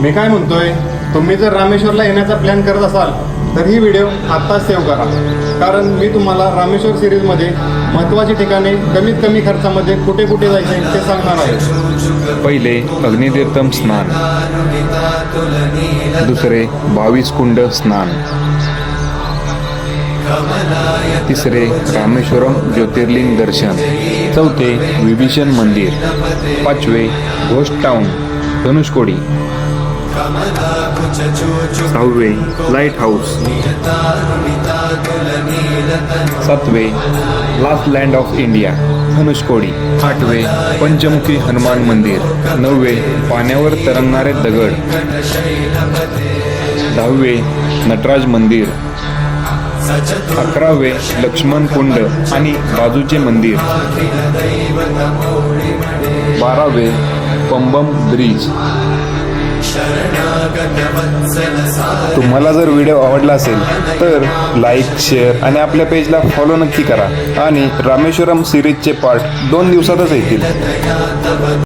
मी काय म्हणतोय, तुम्ही जर रामेश्वरला येण्याचा प्लॅन करत असाल तर ही व्हिडिओ आत्ताच सेव्ह करा, कारण मी तुम्हाला रामेश्वर सिरीजमध्ये महत्त्वाची ठिकाणे कमीत कमी खर्चामध्ये कुठे कुठे जायचे ते सांगणार आहे. पहिले अग्नितीर्थम स्नान, दुसरे 22 कुंड स्नान, तिसरे रामेश्वरम ज्योतिर्लिंग दर्शन, चौथे विभीषण मंदिर, पाचवे घोस्ट टाउन धनुष्कोडी, सहावे लाईट हाऊस, सातवे लास्ट लँड ऑफ इंडिया धनुष्कोडी, आठवे पंचमुखी हनुमान मंदिर, नववे पाण्यावर तरंगणारे दगड, दहावे नटराज मंदिर, अकरावे लक्ष्मण कुंड आणि बाजूचे मंदिर, बारावे पंबम ब्रिज. तुम्हाला जर व्हिडिओ आवडला असेल तर लाईक, शेअर आणि आपल्या पेजला फॉलो नक्की करा. आणि रामेश्वरम सिरीजचे पार्ट 2 दिवसातच येतील.